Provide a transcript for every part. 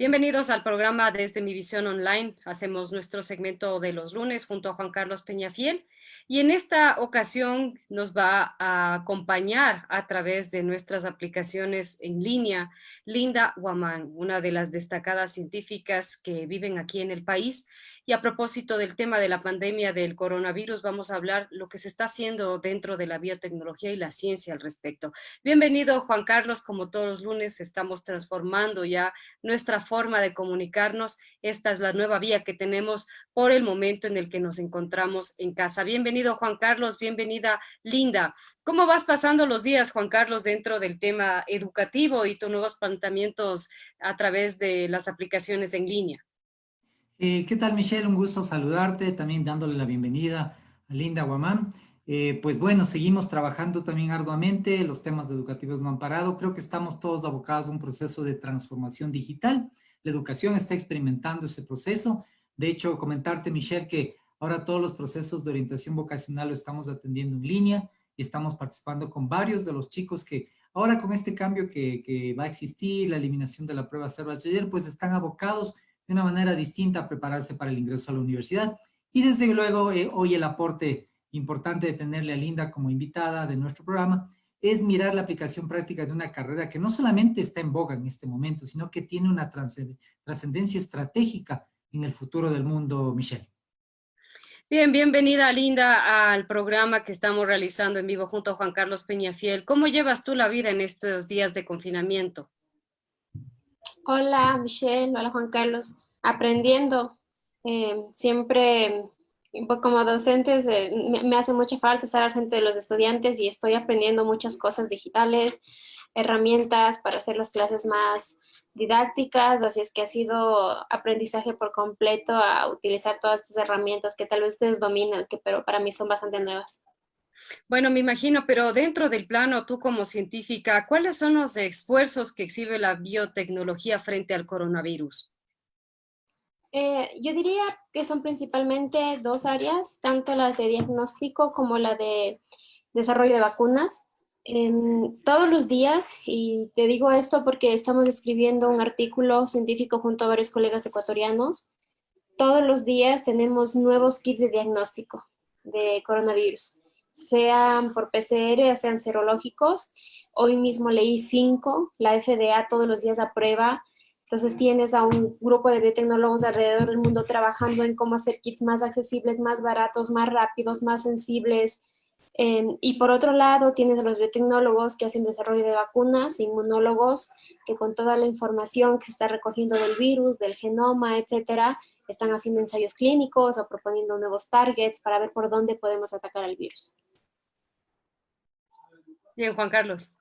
Bienvenidos al programa Desde mi Visión Online. Hacemos nuestro segmento de los lunes junto a Juan Carlos Peñafiel y en esta ocasión nos va a acompañar a través de nuestras aplicaciones en línea Linda Guamán, una de las destacadas científicas que viven aquí en el país. Y a propósito del tema de la pandemia del coronavirus, vamos a hablar lo que se está haciendo dentro de la biotecnología y la ciencia al respecto. Bienvenido, Juan Carlos. Como todos los lunes, estamos transformando ya nuestra forma de comunicarnos. Esta es la nueva vía que tenemos por el momento en el que nos encontramos en casa. Bienvenido, Juan Carlos, bienvenida, Linda. ¿Cómo vas pasando los días, Juan Carlos, dentro del tema educativo y tus nuevos planteamientos a través de las aplicaciones en línea? ¿Qué tal, Michelle? Un gusto saludarte, también dándole la bienvenida a Linda Guamán. Pues bueno, seguimos trabajando también arduamente, los temas educativos no han parado, creo que estamos todos abocados a un proceso de transformación digital, la educación está experimentando ese proceso. De hecho, comentarte, Michelle, que ahora todos los procesos de orientación vocacional lo estamos atendiendo en línea y estamos participando con varios de los chicos que ahora con este cambio que va a existir, la eliminación de la prueba Cero-Bachiller, pues están abocados de una manera distinta a prepararse para el ingreso a la universidad. Y desde luego, hoy el aporte importante de tenerle a Linda como invitada de nuestro programa es mirar la aplicación práctica de una carrera que no solamente está en boga en este momento, sino que tiene una trascendencia estratégica en el futuro del mundo, Michelle. Bien, bienvenida, Linda, al programa que estamos realizando en vivo junto a Juan Carlos Peñafiel. ¿Cómo llevas tú la vida en estos días de confinamiento? Hola Michelle, hola Juan Carlos. Aprendiendo. Siempre, pues, como docentes, me hace mucha falta estar al frente de los estudiantes y estoy aprendiendo muchas cosas digitales, herramientas para hacer las clases más didácticas, así es que ha sido aprendizaje por completo a utilizar todas estas herramientas que tal vez ustedes dominan, pero para mí son bastante nuevas. Bueno, me imagino, pero dentro del plano, tú como científica, ¿cuáles son los esfuerzos que exhibe la biotecnología frente al coronavirus? Yo diría que son principalmente dos áreas, tanto la de diagnóstico como la de desarrollo de vacunas. Todos los días, y te digo esto porque estamos escribiendo un artículo científico junto a varios colegas ecuatorianos, todos los días tenemos nuevos kits de diagnóstico de coronavirus, sean por PCR o sean serológicos. Hoy mismo leí 5, la FDA todos los días aprueba. Entonces tienes a un grupo de biotecnólogos alrededor del mundo trabajando en cómo hacer kits más accesibles, más baratos, más rápidos, más sensibles. Y por otro lado tienes a los biotecnólogos que hacen desarrollo de vacunas, inmunólogos que con toda la información que se está recogiendo del virus, del genoma, etcétera, están haciendo ensayos clínicos o proponiendo nuevos targets para ver por dónde podemos atacar al virus. Bien, Juan Carlos.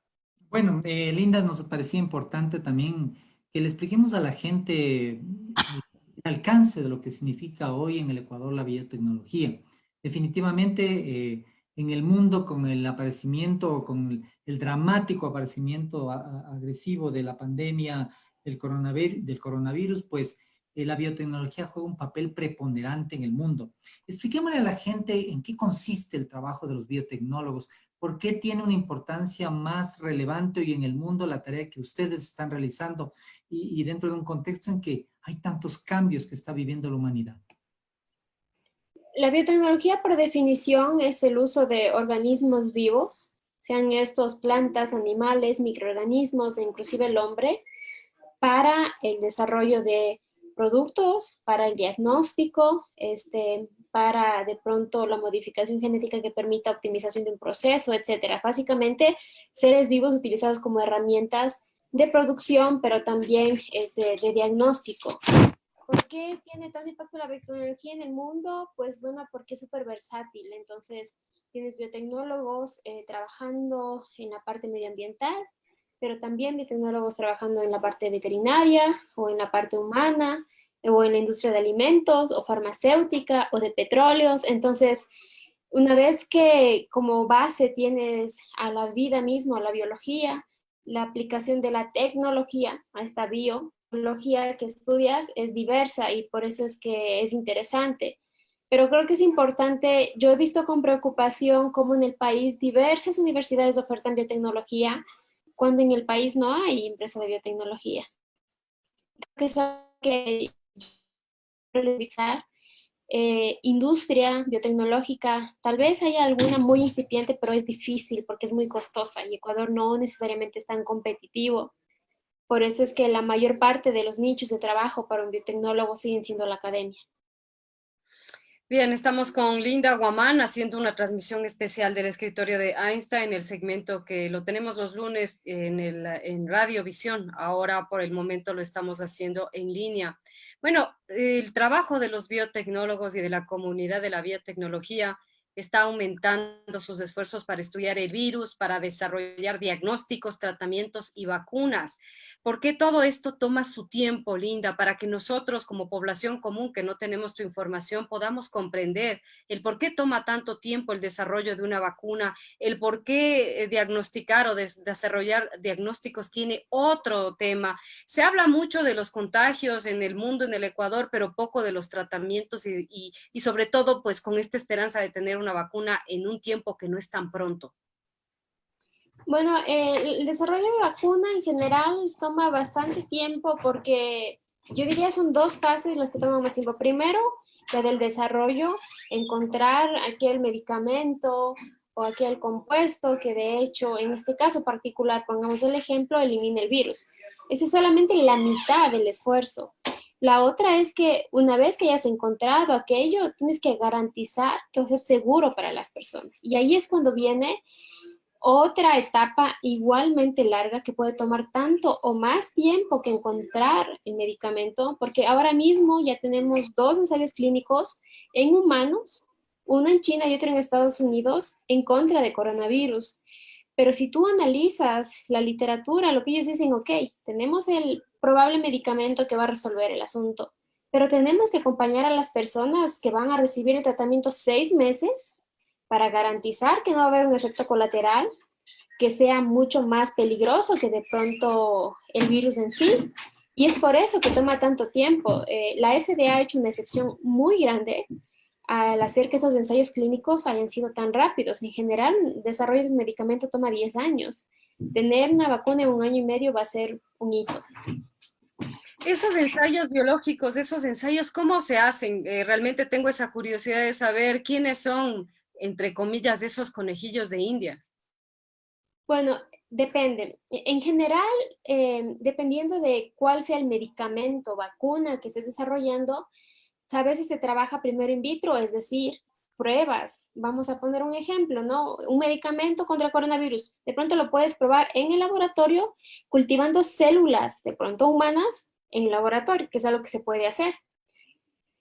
Bueno, Linda, nos parecía importante también que le expliquemos a la gente el alcance de lo que significa hoy en el Ecuador la biotecnología. Definitivamente, en el mundo con el aparecimiento, con el dramático aparecimiento agresivo de la pandemia del coronavirus, pues la biotecnología juega un papel preponderante en el mundo. Expliquémosle a la gente en qué consiste el trabajo de los biotecnólogos. ¿Por qué tiene una importancia más relevante hoy en el mundo la tarea que ustedes están realizando y dentro de un contexto en que hay tantos cambios que está viviendo la humanidad? La biotecnología, por definición, es el uso de organismos vivos, sean estos plantas, animales, microorganismos e inclusive el hombre, para el desarrollo de productos, para el diagnóstico, para de pronto la modificación genética que permita optimización de un proceso, etcétera. Básicamente, seres vivos utilizados como herramientas de producción, pero también de diagnóstico. ¿Por qué tiene tanto impacto la biotecnología en el mundo? Pues bueno, porque es súper versátil. Entonces, tienes biotecnólogos trabajando en la parte medioambiental, pero también biotecnólogos trabajando en la parte veterinaria o en la parte humana o en la industria de alimentos o farmacéutica o de petróleos. Entonces, una vez que como base tienes a la vida misma, a la biología, la aplicación de la tecnología a esta biología que estudias es diversa y por eso es que es interesante. Pero creo que es importante, yo he visto con preocupación cómo en el país diversas universidades ofertan biotecnología, cuando en el país no hay empresa de biotecnología. que es algo que realizar. Industria biotecnológica, tal vez haya alguna muy incipiente, pero es difícil porque es muy costosa y Ecuador no necesariamente es tan competitivo. Por eso es que la mayor parte de los nichos de trabajo para un biotecnólogo siguen siendo la academia. Bien, estamos con Linda Guamán haciendo una transmisión especial del escritorio de Einstein, el segmento que lo tenemos los lunes en Radiovisión. Ahora por el momento lo estamos haciendo en línea. Bueno, el trabajo de los biotecnólogos y de la comunidad de la biotecnología está aumentando sus esfuerzos para estudiar el virus, para desarrollar diagnósticos, tratamientos y vacunas. ¿Por qué todo esto toma su tiempo, Linda, para que nosotros como población común que no tenemos tu información podamos comprender el por qué toma tanto tiempo el desarrollo de una vacuna, el por qué diagnosticar o desarrollar diagnósticos tiene otro tema? Se habla mucho de los contagios en el mundo, en el Ecuador, pero poco de los tratamientos y sobre todo pues con esta esperanza de tener una vacuna en un tiempo que no es tan pronto. Bueno, el desarrollo de vacuna en general toma bastante tiempo porque yo diría son dos fases las que toman más tiempo. Primero, la del desarrollo, encontrar aquel medicamento o aquel compuesto que de hecho, en este caso particular, pongamos el ejemplo, elimine el virus. Esa es solamente la mitad del esfuerzo. La otra es que una vez que hayas encontrado aquello, tienes que garantizar que va a ser seguro para las personas. Y ahí es cuando viene otra etapa igualmente larga que puede tomar tanto o más tiempo que encontrar el medicamento, porque ahora mismo ya tenemos dos ensayos clínicos en humanos, uno en China y otro en Estados Unidos, en contra de coronavirus. Pero si tú analizas la literatura, lo que ellos dicen, ok, tenemos el probable medicamento que va a resolver el asunto, pero tenemos que acompañar a las personas que van a recibir el tratamiento 6 meses para garantizar que no va a haber un efecto colateral que sea mucho más peligroso que de pronto el virus en sí. Y es por eso que toma tanto tiempo. La FDA ha hecho una excepción muy grande al hacer que estos ensayos clínicos hayan sido tan rápidos. En general, el desarrollo de un medicamento toma 10 años. Tener una vacuna en 1 año y medio va a ser un hito. Estos ensayos biológicos, esos ensayos, ¿cómo se hacen? Realmente tengo esa curiosidad de saber quiénes son, entre comillas, esos conejillos de Indias. Bueno, depende. En general, dependiendo de cuál sea el medicamento, vacuna que estés desarrollando, a veces se trabaja primero in vitro, es decir, pruebas. Vamos a poner un ejemplo, ¿no? Un medicamento contra coronavirus. De pronto lo puedes probar en el laboratorio cultivando células, de pronto humanas, en el laboratorio, que es algo que se puede hacer.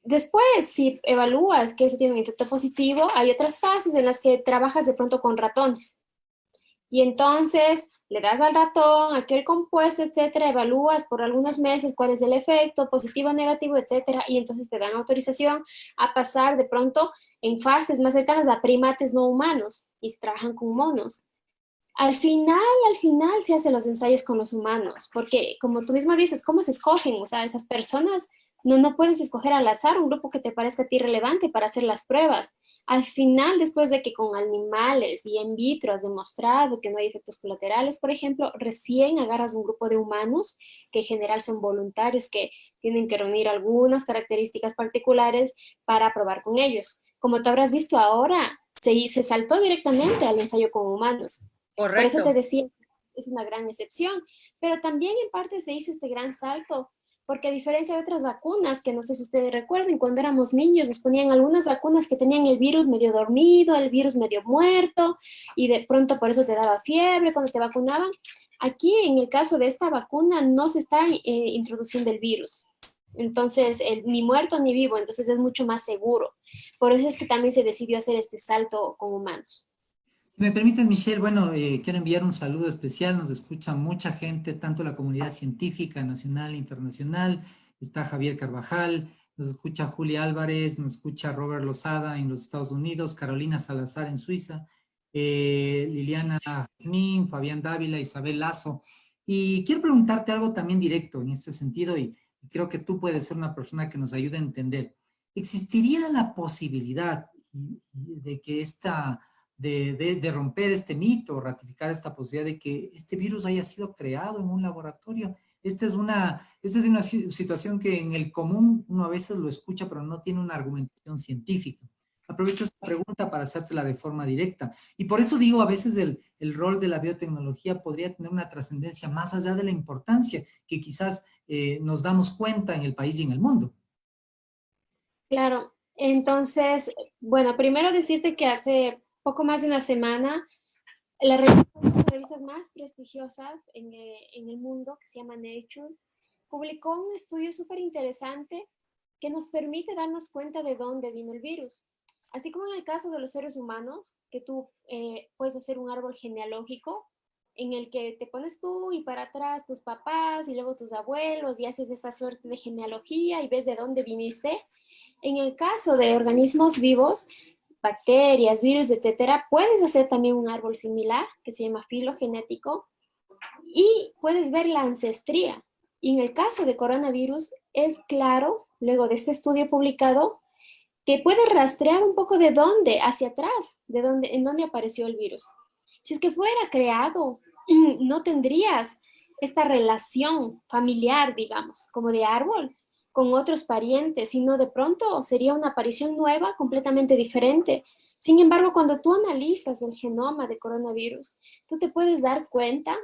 Después, si evalúas que eso tiene un efecto positivo, hay otras fases en las que trabajas de pronto con ratones. Y entonces le das al ratón aquel compuesto, etcétera, evalúas por algunos meses cuál es el efecto, positivo, negativo, etcétera, y entonces te dan autorización a pasar de pronto en fases más cercanas a primates no humanos y se trabajan con monos. Al final se hacen los ensayos con los humanos, porque como tú mismo dices, ¿cómo se escogen? O sea, esas personas no puedes escoger al azar un grupo que te parezca a ti relevante para hacer las pruebas. Al final, después de que con animales y in vitro has demostrado que no hay efectos colaterales, por ejemplo, recién agarras un grupo de humanos que en general son voluntarios, que tienen que reunir algunas características particulares para probar con ellos. Como tú habrás visto ahora, se saltó directamente al ensayo con humanos. Por eso te Correcto. decía, es una gran excepción, pero también en parte se hizo este gran salto, porque a diferencia de otras vacunas, que no sé si ustedes recuerden, cuando éramos niños nos ponían algunas vacunas que tenían el virus medio dormido, el virus medio muerto, y de pronto por eso te daba fiebre cuando te vacunaban. Aquí, en el caso de esta vacuna, no se está introduciendo el virus. Entonces, ni muerto ni vivo, entonces es mucho más seguro. Por eso es que también se decidió hacer este salto con humanos. Si me permites, Michelle, bueno, quiero enviar un saludo especial. Nos escucha mucha gente, tanto la comunidad científica nacional e internacional. Está Javier Carvajal, nos escucha Julia Álvarez, nos escucha Robert Lozada en los Estados Unidos, Carolina Salazar en Suiza, Liliana Jazmín, Fabián Dávila, Isabel Lazo. Y quiero preguntarte algo también directo en este sentido y creo que tú puedes ser una persona que nos ayude a entender. ¿Existiría la posibilidad de que de romper este mito, ratificar esta posibilidad de que este virus haya sido creado en un laboratorio? esta es una situación que en el común uno a veces lo escucha, pero no tiene una argumentación científica. Aprovecho esta pregunta para hacértela de forma directa. Y por eso digo, a veces el rol de la biotecnología podría tener una trascendencia más allá de la importancia que quizás nos damos cuenta en el país y en el mundo. Claro, entonces, bueno, primero decirte que hace poco más de una semana, una de las revistas más prestigiosas en el mundo, que se llama Nature, publicó un estudio súper interesante que nos permite darnos cuenta de dónde vino el virus. Así como en el caso de los seres humanos, que tú puedes hacer un árbol genealógico en el que te pones tú y para atrás tus papás y luego tus abuelos y haces esta suerte de genealogía y ves de dónde viniste. En el caso de organismos vivos, bacterias, virus, etcétera, puedes hacer también un árbol similar que se llama filogenético y puedes ver la ancestría. Y en el caso de coronavirus, es claro, luego de este estudio publicado, que puedes rastrear un poco de dónde, hacia atrás, en dónde apareció el virus. Si es que fuera creado, no tendrías esta relación familiar, digamos, como de árbol, con otros parientes, sino de pronto sería una aparición nueva, completamente diferente. Sin embargo, cuando tú analizas el genoma de coronavirus, tú te puedes dar cuenta,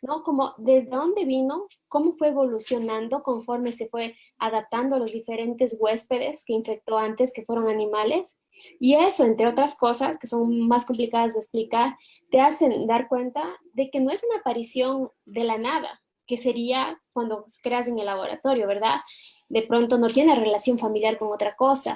¿no? Como desde dónde vino, cómo fue evolucionando conforme se fue adaptando a los diferentes huéspedes que infectó antes, que fueron animales. Y eso, entre otras cosas, que son más complicadas de explicar, te hacen dar cuenta de que no es una aparición de la nada, que sería cuando creas en el laboratorio, ¿verdad? De pronto no tiene relación familiar con otra cosa.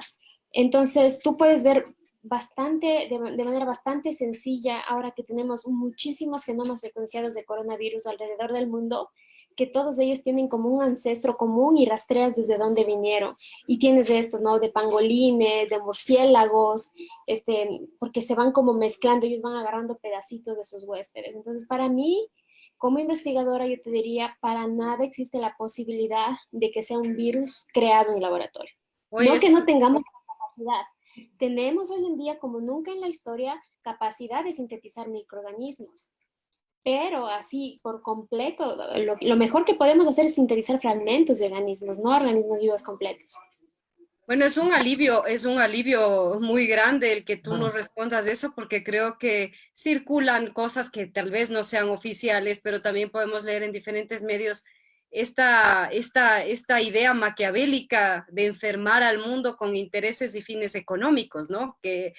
Entonces, tú puedes ver de manera bastante sencilla, ahora que tenemos muchísimos genomas secuenciados de coronavirus alrededor del mundo, que todos ellos tienen como un ancestro común y rastreas desde dónde vinieron. Y tienes esto, ¿no? De pangolines, de murciélagos, porque se van como mezclando, ellos van agarrando pedacitos de sus huéspedes. Entonces, para mí, como investigadora, yo te diría, para nada existe la posibilidad de que sea un virus creado en el laboratorio. Oye, No que no tengamos capacidad. Tenemos hoy en día, como nunca en la historia, capacidad de sintetizar microorganismos. Pero así, por completo, lo mejor que podemos hacer es sintetizar fragmentos de organismos, no organismos vivos completos. bueno, es un alivio muy grande el que tú nos Claro. respondas eso, porque creo que circulan cosas que tal vez no sean oficiales, pero también podemos leer en diferentes medios esta idea maquiavélica de enfermar al mundo con intereses y fines económicos, ¿no? Que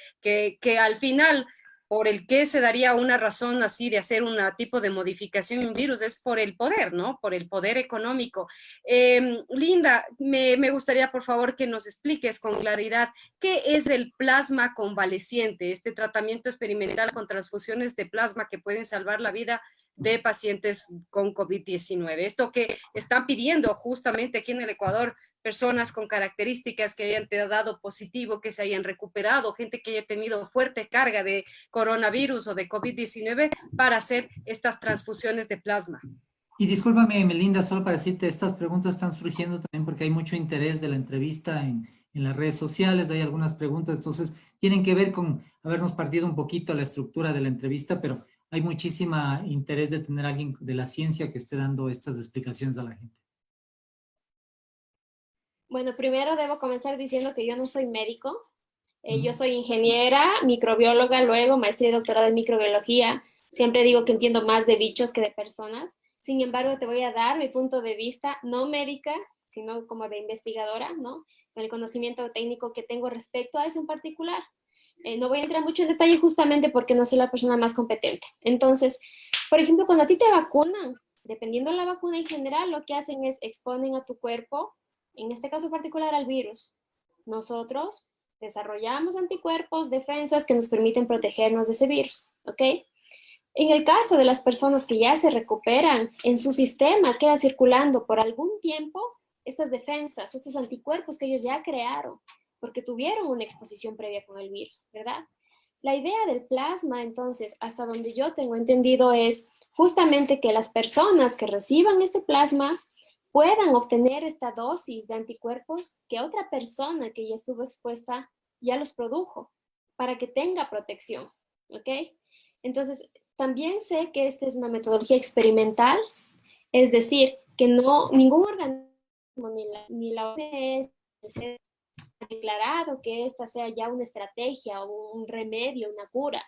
al final por el que se daría una razón así de hacer un tipo de modificación en un virus es por el poder, ¿no? Por el poder económico. Linda, me gustaría por favor que nos expliques con claridad qué es el plasma convaleciente, este tratamiento experimental con transfusiones de plasma que pueden salvar la vida de pacientes con COVID-19. Esto que están pidiendo justamente aquí en el Ecuador, personas con características que hayan dado positivo, que se hayan recuperado, gente que haya tenido fuerte carga de coronavirus o de COVID-19 para hacer estas transfusiones de plasma. Y discúlpame, Melinda, solo para decirte, estas preguntas están surgiendo también porque hay mucho interés de la entrevista en las redes sociales, hay algunas preguntas, entonces tienen que ver con habernos partido un poquito la estructura de la entrevista, pero hay muchísimo interés de tener a alguien de la ciencia que esté dando estas explicaciones a la gente. Bueno, primero debo comenzar diciendo que yo no soy médico. Yo soy ingeniera, microbióloga, luego maestría y doctorado en microbiología. Siempre digo que entiendo más de bichos que de personas. Sin embargo, te voy a dar mi punto de vista, no médica, sino como de investigadora, ¿no? Con el conocimiento técnico que tengo respecto a eso en particular. No voy a entrar mucho en detalle justamente porque no soy la persona más competente. Entonces, por ejemplo, cuando a ti te vacunan, dependiendo de la vacuna en general, lo que hacen es exponen a tu cuerpo, en este caso particular al virus. Nosotros desarrollamos anticuerpos, defensas que nos permiten protegernos de ese virus, ¿ok? En el caso de las personas que ya se recuperan, en su sistema queda circulando por algún tiempo estas defensas, estos anticuerpos que ellos ya crearon, porque tuvieron una exposición previa con el virus, ¿verdad? La idea del plasma, entonces, hasta donde yo tengo entendido, es justamente que las personas que reciban este plasma puedan obtener esta dosis de anticuerpos que otra persona que ya estuvo expuesta ya los produjo, para que tenga protección, ¿ok? Entonces, también sé que esta es una metodología experimental, es decir, que no, ningún organismo, ni la OMS, ha declarado que esta sea ya una estrategia o un remedio, una cura.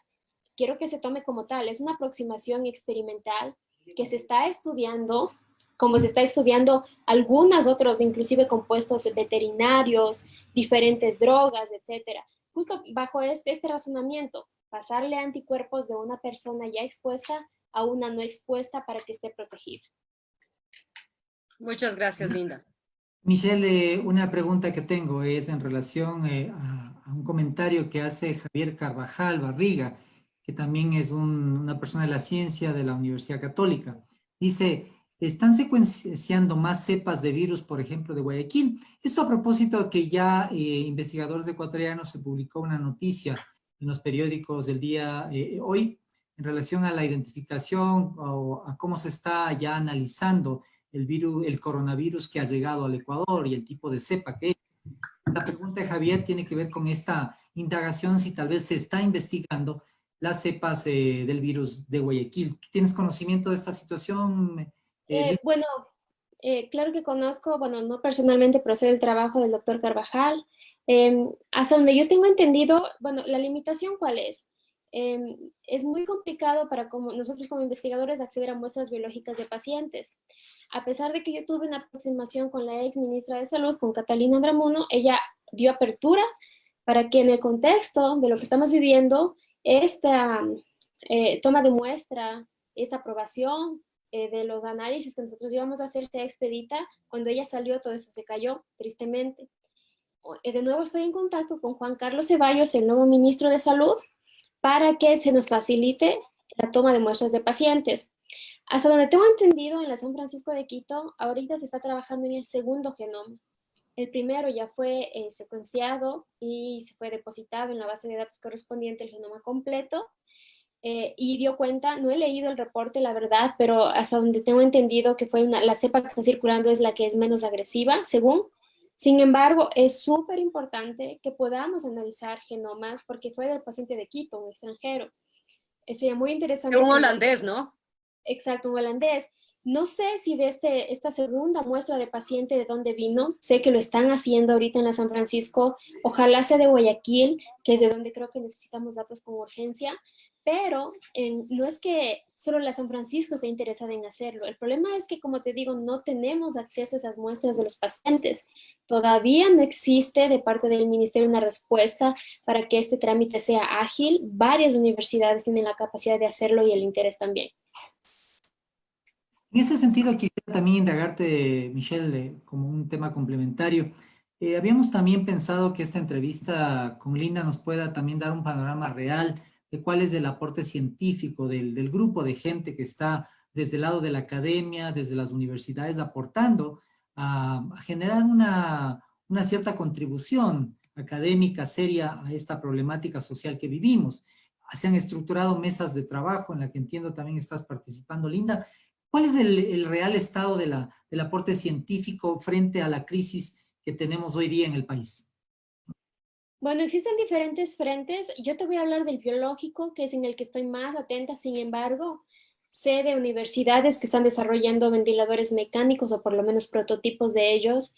Quiero que se tome como tal, es una aproximación experimental que se está estudiando, como se está estudiando algunos otros, inclusive compuestos veterinarios, diferentes drogas, etcétera. Justo bajo este razonamiento, pasarle anticuerpos de una persona ya expuesta a una no expuesta para que esté protegida. Muchas gracias, Linda. Michelle, una pregunta que tengo es en relación a un comentario que hace Javier Carvajal Barriga, que también es una persona de la ciencia de la Universidad Católica. Dice, ¿están secuenciando más cepas de virus, por ejemplo, de Guayaquil? Esto a propósito de que ya investigadores ecuatorianos se publicó una noticia en los periódicos del día hoy en relación a la identificación o a cómo se está ya analizando el virus, el coronavirus que ha llegado al Ecuador y el tipo de cepa que es. La pregunta de Javier tiene que ver con esta indagación, si tal vez se está investigando las cepas del virus de Guayaquil. ¿Tú tienes conocimiento de esta situación? Bueno, claro que conozco, bueno, no personalmente, pero sé el trabajo del doctor Carvajal. Hasta donde yo tengo entendido, bueno, la limitación, ¿cuál es? Es muy complicado para nosotros como investigadores acceder a muestras biológicas de pacientes. A pesar de que yo tuve una aproximación con la ex ministra de Salud, con Catalina Andramuno, ella dio apertura para que en el contexto de lo que estamos viviendo, esta toma de muestra, esta aprobación de los análisis que nosotros íbamos a hacer sea expedita. Cuando ella salió, todo eso se cayó, tristemente. De nuevo estoy en contacto con Juan Carlos Ceballos, el nuevo ministro de Salud, para que se nos facilite la toma de muestras de pacientes. Hasta donde tengo entendido, en la San Francisco de Quito, ahorita se está trabajando en el segundo genoma. El primero ya fue secuenciado y se fue depositado en la base de datos correspondiente el genoma completo. Y dio cuenta, no he leído el reporte, la verdad, pero hasta donde tengo entendido que fue la cepa que está circulando es la que es menos agresiva, según. Sin embargo, es súper importante que podamos analizar genomas porque fue del paciente de Quito, un extranjero. Sería muy interesante. Un holandés, ¿no? Exacto, un holandés. No sé si de esta segunda muestra de paciente de dónde vino, sé que lo están haciendo ahorita en la San Francisco, ojalá sea de Guayaquil, que es de donde creo que necesitamos datos con urgencia, pero no es que solo la San Francisco esté interesada en hacerlo. El problema es que, como te digo, no tenemos acceso a esas muestras de los pacientes. Todavía no existe de parte del ministerio una respuesta para que este trámite sea ágil. Varias universidades tienen la capacidad de hacerlo y el interés también. En ese sentido, quisiera también indagarte, Michelle, como un tema complementario. Habíamos también pensado que esta entrevista con Linda nos pueda también dar un panorama real de cuál es el aporte científico del grupo de gente que está desde el lado de la academia, desde las universidades, aportando a generar una cierta contribución académica seria a esta problemática social que vivimos. Se han estructurado mesas de trabajo en la que entiendo también estás participando, Linda. ¿Cuál es el real estado del aporte científico frente a la crisis que tenemos hoy día en el país? Bueno, existen diferentes frentes. Yo te voy a hablar del biológico, que es en el que estoy más atenta. Sin embargo, sé de universidades que están desarrollando ventiladores mecánicos o por lo menos prototipos de ellos,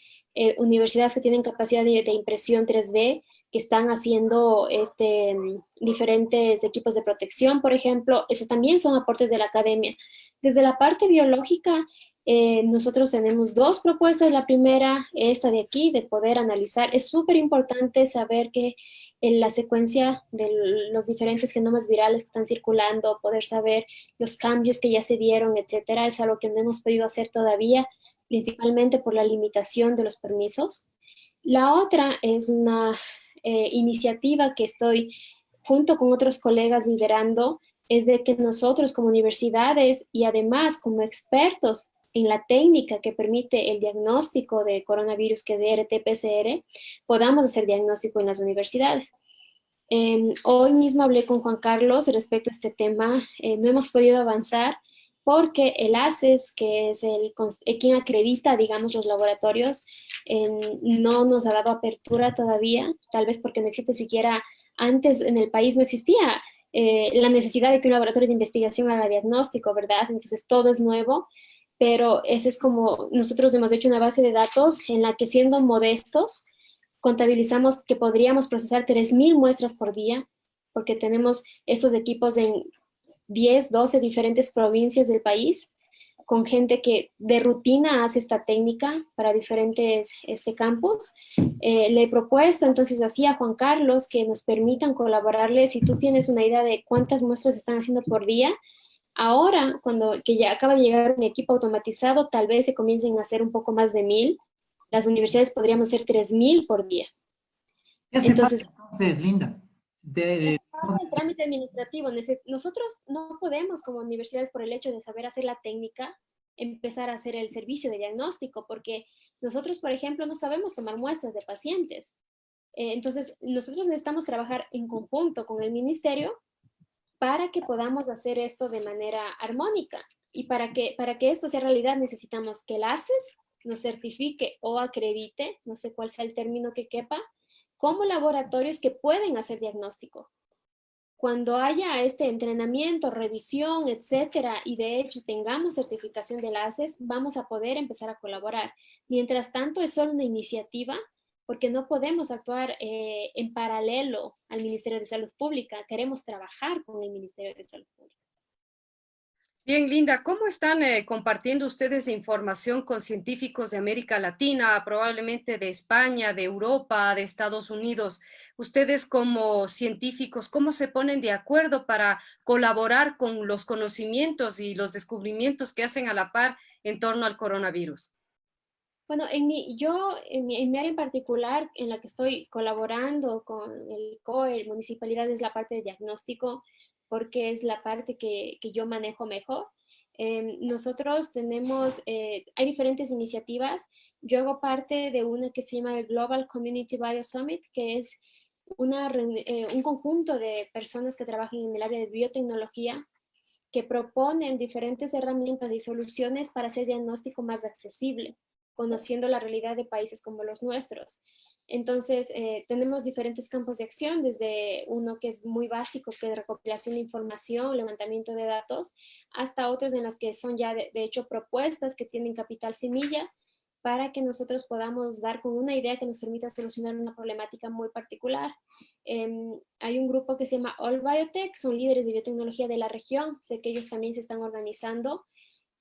universidades que tienen capacidad de impresión 3D, que están haciendo diferentes equipos de protección, por ejemplo. Eso también son aportes de la academia. Desde la parte biológica, nosotros tenemos dos propuestas. La primera, esta de aquí, de poder analizar. Es súper importante saber que en la secuencia de los diferentes genomas virales que están circulando, poder saber los cambios que ya se dieron, etcétera, es algo que no hemos podido hacer todavía, principalmente por la limitación de los permisos. La otra es una iniciativa que estoy junto con otros colegas liderando, es de que nosotros como universidades y además como expertos en la técnica que permite el diagnóstico de coronavirus, que es de RT-PCR, podamos hacer diagnóstico en las universidades. Hoy mismo hablé con Juan Carlos respecto a este tema. No hemos podido avanzar porque el ACES, que es quien acredita, digamos, los laboratorios, no nos ha dado apertura todavía, tal vez porque no existe siquiera, antes en el país no existía la necesidad de que un laboratorio de investigación haga diagnóstico, ¿verdad? Entonces todo es nuevo, pero ese es como, nosotros hemos hecho una base de datos en la que, siendo modestos, contabilizamos que podríamos procesar 3.000 muestras por día, porque tenemos estos equipos en 10, 12 diferentes provincias del país, con gente que de rutina hace esta técnica para diferentes campos. Le he propuesto entonces así a Juan Carlos que nos permitan colaborarle. Si tú tienes una idea de cuántas muestras están haciendo por día, ahora, que ya acaba de llegar un equipo automatizado, tal vez se comiencen a hacer un poco más de 1.000. Las universidades podríamos hacer 3.000 por día. ¿Qué hace falta Entonces, entonces, Linda? es parte del trámite administrativo. Nosotros no podemos, como universidades, por el hecho de saber hacer la técnica, empezar a hacer el servicio de diagnóstico, porque nosotros, por ejemplo, no sabemos tomar muestras de pacientes. Entonces, nosotros necesitamos trabajar en conjunto con el ministerio para que podamos hacer esto de manera armónica. Y para que esto sea realidad, necesitamos que el ACES nos certifique o acredite, no sé cuál sea el término que quepa, como laboratorios que pueden hacer diagnóstico. Cuando haya este entrenamiento, revisión, etcétera, y de hecho tengamos certificación del ACES, vamos a poder empezar a colaborar. Mientras tanto, es solo una iniciativa, porque no podemos actuar en paralelo al Ministerio de Salud Pública. Queremos trabajar con el Ministerio de Salud Pública. Bien, Linda, ¿cómo están compartiendo ustedes información con científicos de América Latina, probablemente de España, de Europa, de Estados Unidos? Ustedes como científicos, ¿cómo se ponen de acuerdo para colaborar con los conocimientos y los descubrimientos que hacen a la par en torno al coronavirus? Bueno, en mi área en particular, en la que estoy colaborando con el COE, municipalidad, es la parte de diagnóstico, porque es la parte que yo manejo mejor. Nosotros hay diferentes iniciativas. Yo hago parte de una que se llama el Global Community Bio Summit, que es un conjunto de personas que trabajan en el área de biotecnología, que proponen diferentes herramientas y soluciones para hacer diagnóstico más accesible, conociendo la realidad de países como los nuestros. Entonces, tenemos diferentes campos de acción, desde uno que es muy básico, que es recopilación de información, levantamiento de datos, hasta otros en las que son ya de hecho propuestas que tienen capital semilla, para que nosotros podamos dar con una idea que nos permita solucionar una problemática muy particular. Hay un grupo que se llama All Biotech, son líderes de biotecnología de la región, sé que ellos también se están organizando.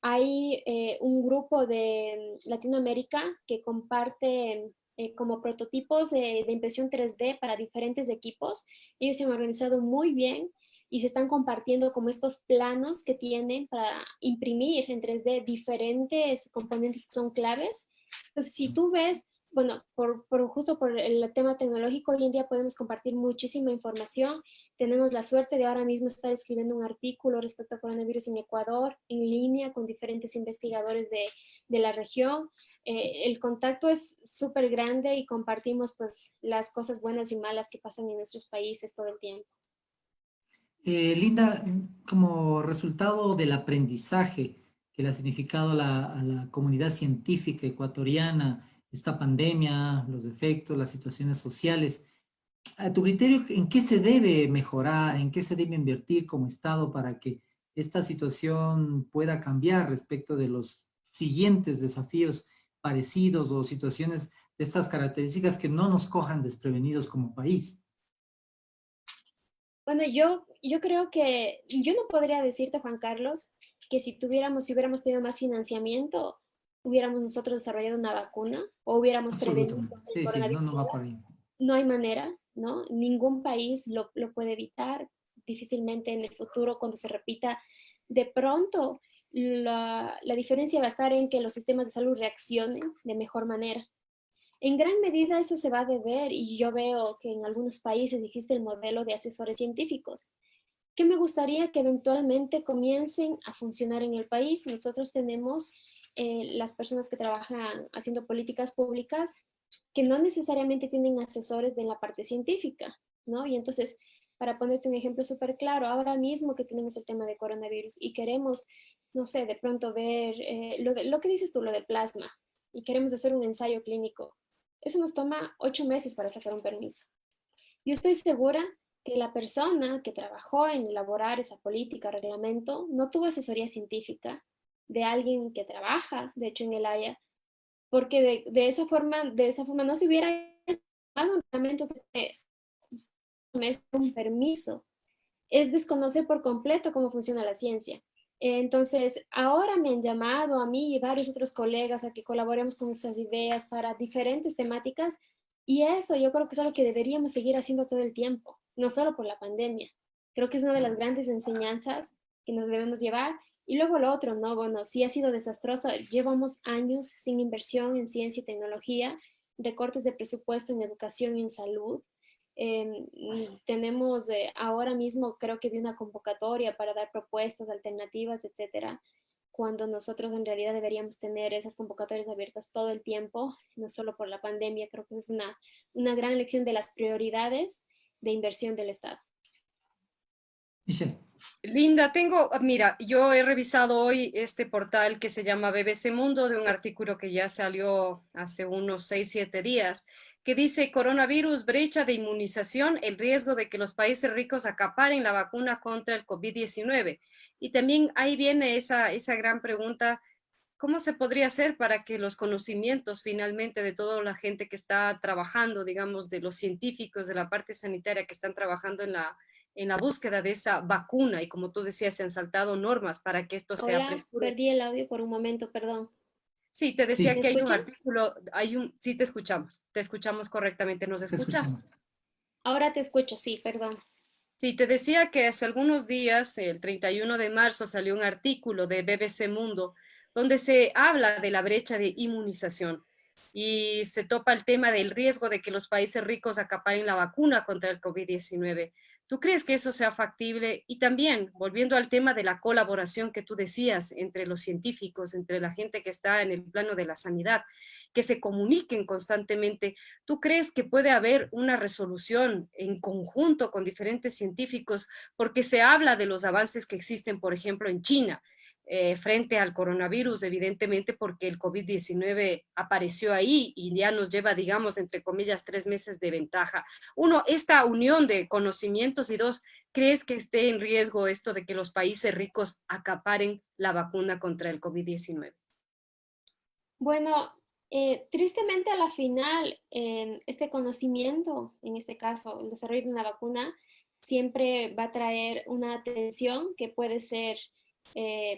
Hay un grupo de Latinoamérica que comparte como prototipos de impresión 3D para diferentes equipos. Ellos se han organizado muy bien y se están compartiendo como estos planos que tienen para imprimir en 3D diferentes componentes que son claves. Entonces, si tú ves, bueno, justo por el tema tecnológico, hoy en día podemos compartir muchísima información. Tenemos la suerte de ahora mismo estar escribiendo un artículo respecto al coronavirus en Ecuador, en línea, con diferentes investigadores de la región. El contacto es súper grande y compartimos pues las cosas buenas y malas que pasan en nuestros países todo el tiempo. Linda, como resultado del aprendizaje que le ha significado a la comunidad científica ecuatoriana esta pandemia, los efectos, las situaciones sociales, a tu criterio, ¿en qué se debe mejorar, en qué se debe invertir como Estado para que esta situación pueda cambiar respecto de los siguientes desafíos parecidos o situaciones de estas características que no nos cojan desprevenidos como país? Bueno, yo creo que yo no podría decirte, Juan Carlos, que si hubiéramos tenido más financiamiento, hubiéramos nosotros desarrollado una vacuna o hubiéramos prevenido Absolutamente. el Sí, sí, no, coronavirus. no va por ahí. No hay manera, ¿no? Ningún país lo puede evitar. Difícilmente en el futuro, cuando se repita, de pronto la diferencia va a estar en que los sistemas de salud reaccionen de mejor manera. En gran medida eso se va a deber, y yo veo que en algunos países existe el modelo de asesores científicos, que me gustaría que eventualmente comiencen a funcionar en el país. Nosotros tenemos las personas que trabajan haciendo políticas públicas que no necesariamente tienen asesores de la parte científica, ¿no? Y entonces, para ponerte un ejemplo súper claro, ahora mismo que tenemos el tema de coronavirus y queremos, no sé, de pronto ver lo que dices tú, lo de plasma, y queremos hacer un ensayo clínico, eso nos toma 8 meses para sacar un permiso. Yo estoy segura que la persona que trabajó en elaborar esa política, reglamento, no tuvo asesoría científica, de alguien que trabaja, de hecho, en el área, porque de esa forma no se hubiera dado un reglamento que es un permiso, es desconocer por completo cómo funciona la ciencia. Entonces, ahora me han llamado a mí y varios otros colegas a que colaboremos con nuestras ideas para diferentes temáticas, y eso yo creo que es algo que deberíamos seguir haciendo todo el tiempo, no solo por la pandemia. Creo que es una de las grandes enseñanzas que nos debemos llevar. Y luego lo otro, ¿no? Bueno, sí ha sido desastrosa. Llevamos años sin inversión en ciencia y tecnología, recortes de presupuesto en educación y en salud. Tenemos ahora mismo, creo que vi una convocatoria para dar propuestas alternativas, etcétera, cuando nosotros en realidad deberíamos tener esas convocatorias abiertas todo el tiempo, no solo por la pandemia. Creo que es una gran lección de las prioridades de inversión del Estado. Michelle. Linda, mira, yo he revisado hoy este portal que se llama BBC Mundo, de un artículo que ya salió hace unos 6, 7 días, que dice: coronavirus, brecha de inmunización, el riesgo de que los países ricos acaparen la vacuna contra el COVID-19. Y también ahí viene esa gran pregunta: ¿cómo se podría hacer para que los conocimientos finalmente de toda la gente que está trabajando, digamos, de los científicos, de la parte sanitaria que están trabajando en la búsqueda de esa vacuna, y como tú decías, se han saltado normas para que esto se Hola, apresure? perdí el audio por un momento, perdón. Sí, te Sí, decía ¿Me que hay un escuchan? artículo, sí te escuchamos correctamente, ¿nos te escuchas? escuchamos. Ahora te escucho, sí, perdón. Sí, te decía que hace algunos días, el 31 de marzo, salió un artículo de BBC Mundo donde se habla de la brecha de inmunización y se topa el tema del riesgo de que los países ricos acaparen la vacuna contra el COVID-19. ¿Tú crees que eso sea factible? Y también, volviendo al tema de la colaboración que tú decías entre los científicos, entre la gente que está en el plano de la sanidad, que se comuniquen constantemente, ¿tú crees que puede haber una resolución en conjunto con diferentes científicos? Porque se habla de los avances que existen, por ejemplo, en China, frente al coronavirus, evidentemente porque el COVID-19 apareció ahí y ya nos lleva, digamos, entre comillas, 3 meses de ventaja. Uno, esta unión de conocimientos, y dos, ¿crees que esté en riesgo esto de que los países ricos acaparen la vacuna contra el COVID-19? Bueno, tristemente a la final, este conocimiento, en este caso el desarrollo de una vacuna, siempre va a traer una atención que puede ser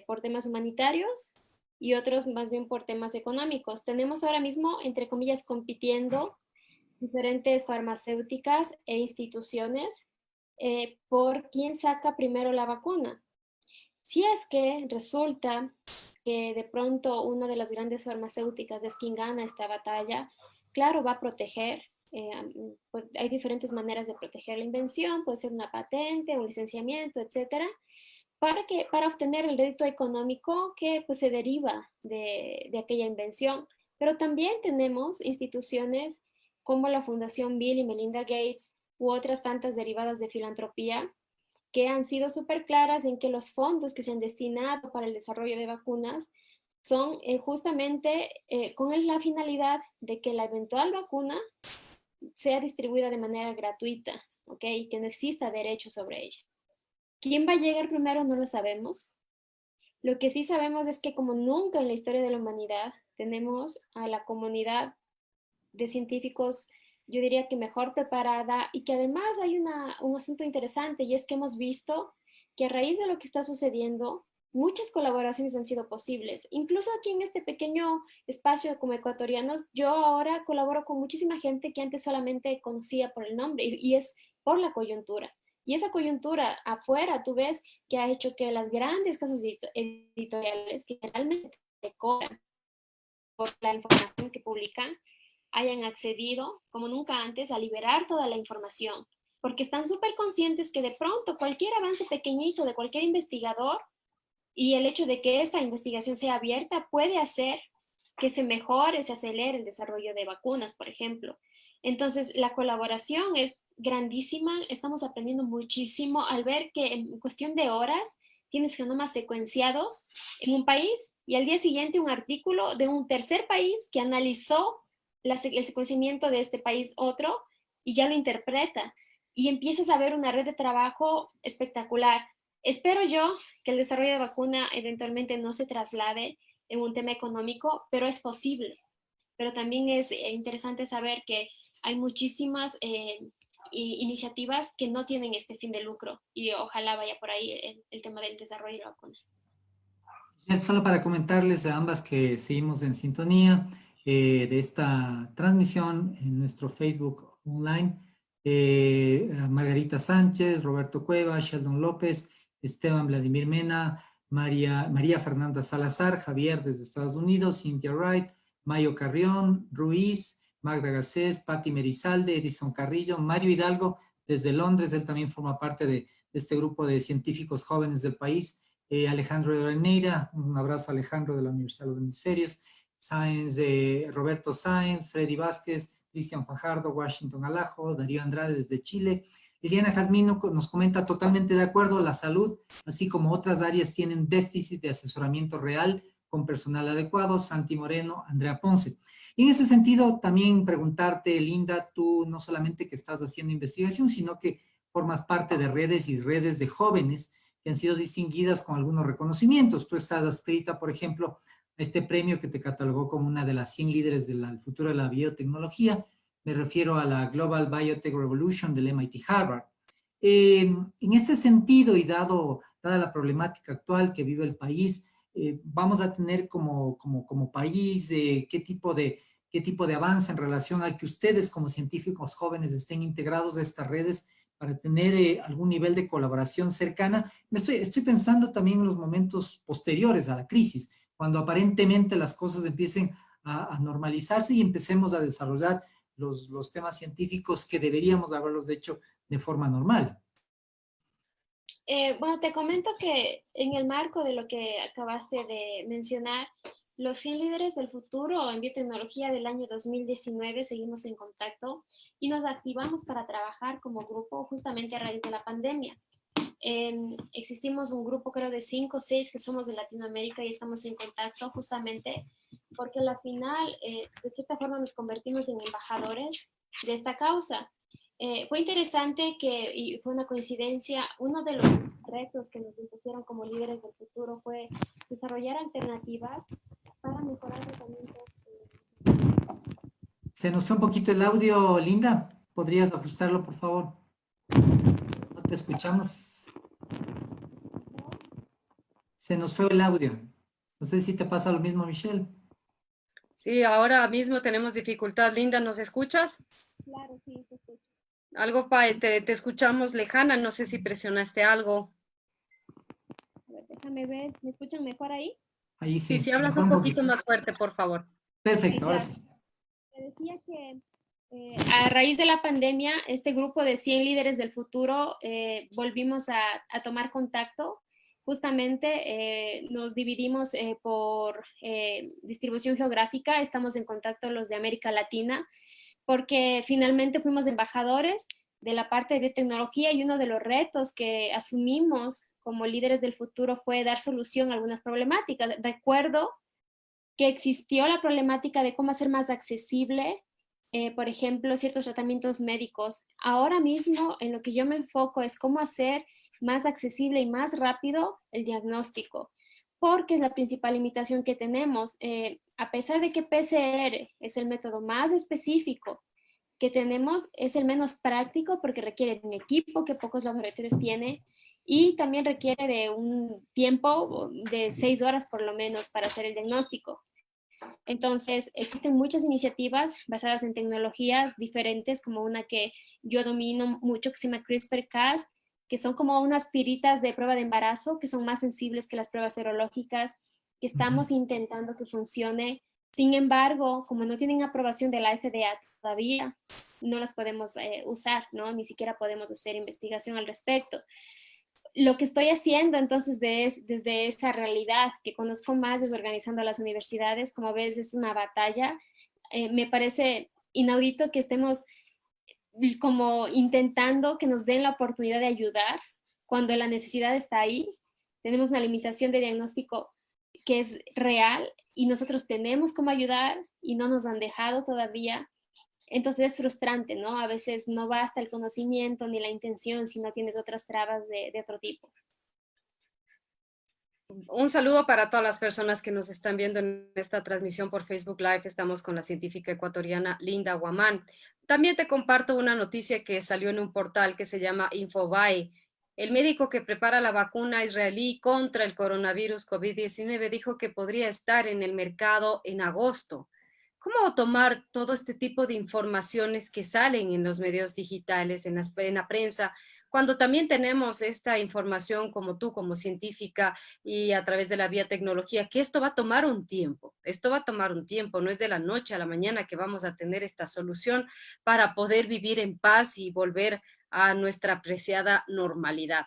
por temas humanitarios y otros más bien por temas económicos. Tenemos ahora mismo, entre comillas, compitiendo diferentes farmacéuticas e instituciones por quién saca primero la vacuna. Si es que resulta que de pronto una de las grandes farmacéuticas es quien gana esta batalla, claro, va a proteger. Pues hay diferentes maneras de proteger la invención, puede ser una patente, un licenciamiento, etcétera, para obtener el rédito económico que pues, se deriva de aquella invención. Pero también tenemos instituciones como la Fundación Bill y Melinda Gates u otras tantas derivadas de filantropía que han sido súper claras en que los fondos que se han destinado para el desarrollo de vacunas son justamente con la finalidad de que la eventual vacuna sea distribuida de manera gratuita, ¿ok? Que no exista derecho sobre ella. ¿Quién va a llegar primero? No lo sabemos. Lo que sí sabemos es que como nunca en la historia de la humanidad tenemos a la comunidad de científicos, yo diría que mejor preparada, y que además hay un asunto interesante, y es que hemos visto que a raíz de lo que está sucediendo, muchas colaboraciones han sido posibles. Incluso aquí en este pequeño espacio como ecuatorianos, yo ahora colaboro con muchísima gente que antes solamente conocía por el nombre, y es por la coyuntura. Y esa coyuntura afuera, tú ves que ha hecho que las grandes casas editoriales, que realmente cobran por la información que publican, hayan accedido, como nunca antes, a liberar toda la información, porque están súper conscientes que de pronto cualquier avance pequeñito de cualquier investigador y el hecho de que esta investigación sea abierta puede hacer que se mejore, se acelere el desarrollo de vacunas, por ejemplo. Entonces, la colaboración es grandísima, estamos aprendiendo muchísimo al ver que en cuestión de horas tienes genomas secuenciados en un país y al día siguiente un artículo de un tercer país que analizó el secuenciamiento de este país otro y ya lo interpreta. Y empiezas a ver una red de trabajo espectacular. Espero yo que el desarrollo de vacuna eventualmente no se traslade en un tema económico, pero es posible. Pero también es interesante saber que hay muchísimas iniciativas que no tienen este fin de lucro y ojalá vaya por ahí el tema del desarrollo de la vacuna. Solo para comentarles a ambas que seguimos en sintonía de esta transmisión en nuestro Facebook online. A Margarita Sánchez, Roberto Cueva, Sheldon López, Esteban Vladimir Mena, María Fernanda Salazar, Javier desde Estados Unidos, Cynthia Wright, Mayo Carrión, Ruiz, Magda Garcés, Patti Merizalde, Edison Carrillo, Mario Hidalgo desde Londres, él también forma parte de este grupo de científicos jóvenes del país. Alejandro de Reneira, un abrazo a Alejandro de la Universidad de los Hemisferios, Roberto Sáenz, Freddy Vázquez, Cristian Fajardo, Washington Alajo, Darío Andrade desde Chile. Liliana Jazmino nos comenta totalmente de acuerdo, la salud, así como otras áreas tienen déficit de asesoramiento real con personal adecuado. Santi Moreno, Andrea Ponce. Y en ese sentido, también preguntarte, Linda, tú no solamente que estás haciendo investigación, sino que formas parte de redes y redes de jóvenes que han sido distinguidas con algunos reconocimientos. Tú estás adscrita, por ejemplo, a este premio que te catalogó como una de las 100 líderes del futuro de la biotecnología. Me refiero a la Global Biotech Revolution del MIT Harvard. En este sentido, y dada la problemática actual que vive el país, vamos a tener como país qué tipo de avance en relación a que ustedes como científicos jóvenes estén integrados a estas redes para tener algún nivel de colaboración cercana. Estoy pensando también en los momentos posteriores a la crisis, cuando aparentemente las cosas empiecen a normalizarse y empecemos a desarrollar los temas científicos que deberíamos haberlos hecho de forma normal. Bueno, te comento que en el marco de lo que acabaste de mencionar, los 100 líderes del futuro en biotecnología del año 2019 seguimos en contacto y nos activamos para trabajar como grupo justamente a raíz de la pandemia. Existimos un grupo creo de 5 o 6 que somos de Latinoamérica y estamos en contacto justamente porque a la final de cierta forma nos convertimos en embajadores de esta causa. Fue interesante y fue una coincidencia, uno de los retos que nos impusieron como líderes del futuro fue desarrollar alternativas para mejorar tratamientos. Se nos fue un poquito el audio, Linda. ¿Podrías ajustarlo, por favor? No te escuchamos. Se nos fue el audio. No sé si te pasa lo mismo, Michelle. Sí, ahora mismo tenemos dificultad. Linda, ¿nos escuchas? Claro, sí, te escucho. Algo, te escuchamos lejana, no sé si presionaste algo. A ver, déjame ver, ¿me escuchan mejor ahí? Ahí Sí, sí, si se hablas mejoró un un poquito poquito. más fuerte, por favor. Perfecto, Sí, ahora claro. sí. Te decía que a raíz de la pandemia, este grupo de 100 líderes del futuro volvimos a tomar contacto. Justamente nos dividimos por distribución geográfica, estamos en contacto los de América Latina, porque finalmente fuimos embajadores de la parte de biotecnología y uno de los retos que asumimos como líderes del futuro fue dar solución a algunas problemáticas. Recuerdo que existió la problemática de cómo hacer más accesible, por ejemplo, ciertos tratamientos médicos. Ahora mismo en lo que yo me enfoco es cómo hacer más accesible y más rápido el diagnóstico, porque es la principal limitación que tenemos. A pesar de que PCR es el método más específico que tenemos, es el menos práctico porque requiere de un equipo que pocos laboratorios tienen y también requiere de un tiempo de 6 horas por lo menos para hacer el diagnóstico. Entonces, existen muchas iniciativas basadas en tecnologías diferentes, como una que yo domino mucho que se llama CRISPR-Cas, que son como unas tiritas de prueba de embarazo, que son más sensibles que las pruebas serológicas, que estamos intentando que funcione. Sin embargo, como no tienen aprobación de la FDA todavía, no las podemos usar, ¿no? Ni siquiera podemos hacer investigación al respecto. Lo que estoy haciendo entonces desde esa realidad que conozco más desorganizando las universidades, como ves es una batalla, me parece inaudito que estemos como intentando que nos den la oportunidad de ayudar cuando la necesidad está ahí. Tenemos una limitación de diagnóstico que es real y nosotros tenemos cómo ayudar y no nos han dejado todavía. Entonces es frustrante, ¿no? A veces no basta el conocimiento ni la intención si no tienes otras trabas de otro tipo. Un saludo para todas las personas que nos están viendo en esta transmisión por Facebook Live. Estamos con la científica ecuatoriana Linda Guamán. También te comparto una noticia que salió en un portal que se llama Infobae. El médico que prepara la vacuna israelí contra el coronavirus COVID-19 dijo que podría estar en el mercado en agosto. ¿Cómo tomar todo este tipo de informaciones que salen en los medios digitales, en la prensa, cuando también tenemos esta información como tú, como científica y a través de la vía tecnología, que esto va a tomar un tiempo, esto va a tomar un tiempo, no es de la noche a la mañana que vamos a tener esta solución para poder vivir en paz y volver a nuestra apreciada normalidad?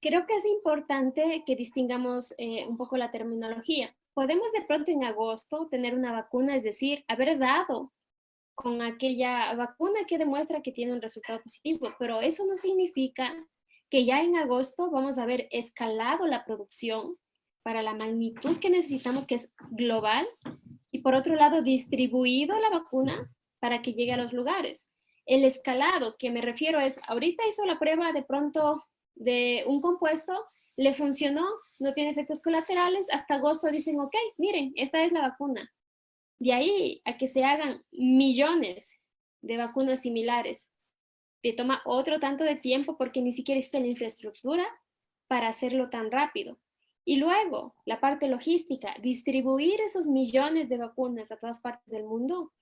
Creo que es importante que distingamos un poco la terminología. Podemos de pronto en agosto tener una vacuna, es decir, haber dado con aquella vacuna que demuestra que tiene un resultado positivo, pero eso no significa que ya en agosto vamos a haber escalado la producción para la magnitud que necesitamos, que es global, y por otro lado distribuido la vacuna para que llegue a los lugares. El escalado que me refiero es, ahorita hizo la prueba de pronto de un compuesto, le funcionó, no tiene efectos colaterales, hasta agosto dicen, ok, miren, esta es la vacuna. De ahí a que se hagan millones de vacunas similares, te toma otro tanto de tiempo porque ni siquiera está la infraestructura para hacerlo tan rápido. Y luego, la parte logística, distribuir esos millones de vacunas a todas partes del mundo,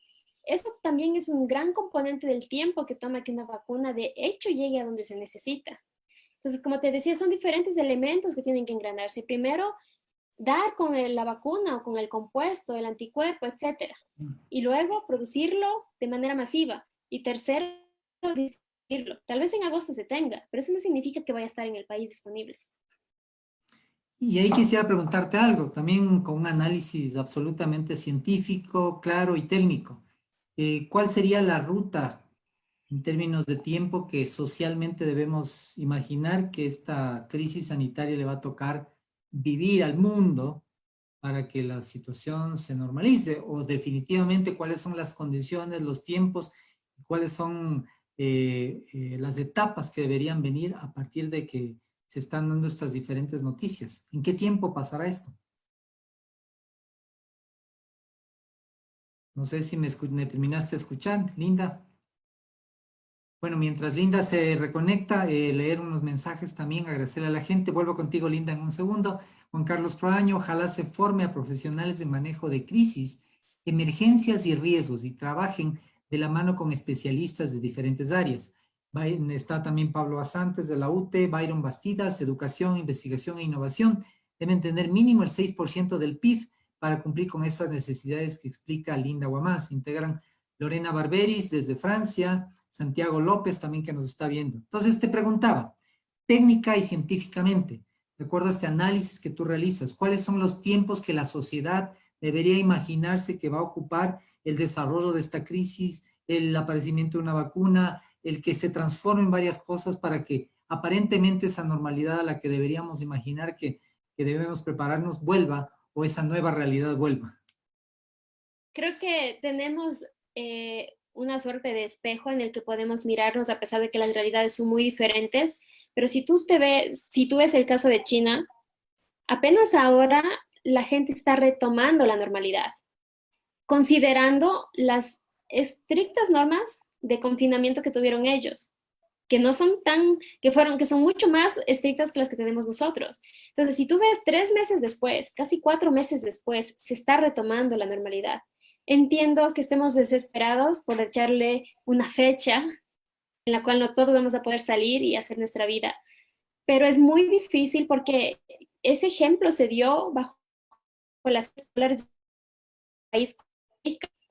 eso también es un gran componente del tiempo que toma que una vacuna de hecho llegue a donde se necesita. Entonces, como te decía, son diferentes elementos que tienen que engranarse. Primero, dar con la vacuna o con el compuesto, el anticuerpo, etcétera. Y luego producirlo de manera masiva. Y tercero, distribuirlo. Tal vez en agosto se tenga, pero eso no significa que vaya a estar en el país disponible. Y ahí quisiera preguntarte algo, también con un análisis absolutamente científico, claro y técnico. ¿Cuál sería la ruta en términos de tiempo que socialmente debemos imaginar que esta crisis sanitaria le va a tocar vivir al mundo para que la situación se normalice? O definitivamente, ¿cuáles son las condiciones, los tiempos, cuáles son las etapas que deberían venir a partir de que se están dando estas diferentes noticias? ¿En qué tiempo pasará esto? No sé si me terminaste de escuchar, Linda. Bueno, mientras Linda se reconecta, leer unos mensajes también, agradecerle a la gente. Vuelvo contigo, Linda, en un segundo. Juan Carlos Proaño, ojalá se forme a profesionales de manejo de crisis, emergencias y riesgos y trabajen de la mano con especialistas de diferentes áreas. Está también Pablo Asantes de la UTE, Byron Bastidas, Educación, Investigación e Innovación. Deben tener mínimo el 6% del PIB para cumplir con esas necesidades que explica Linda Guamán. Se integran Lorena Barberis desde Francia, Santiago López también que nos está viendo. Entonces te preguntaba, técnica y científicamente, de acuerdo a este análisis que tú realizas, ¿cuáles son los tiempos que la sociedad debería imaginarse que va a ocupar el desarrollo de esta crisis, el aparecimiento de una vacuna, el que se transforme en varias cosas para que aparentemente esa normalidad a la que deberíamos imaginar que debemos prepararnos vuelva o esa nueva realidad vuelva? Creo que tenemos una suerte de espejo en el que podemos mirarnos a pesar de que las realidades son muy diferentes, pero si tú ves el caso de China, apenas ahora la gente está retomando la normalidad, considerando las estrictas normas de confinamiento que tuvieron ellos, que no son que son mucho más estrictas que las que tenemos nosotros. Entonces, si tú ves 3 meses después, casi 4 meses después, se está retomando la normalidad. Entiendo que estemos desesperados por echarle una fecha en la cual no todos vamos a poder salir y hacer nuestra vida, pero es muy difícil porque ese ejemplo se dio bajo las escuelas del país.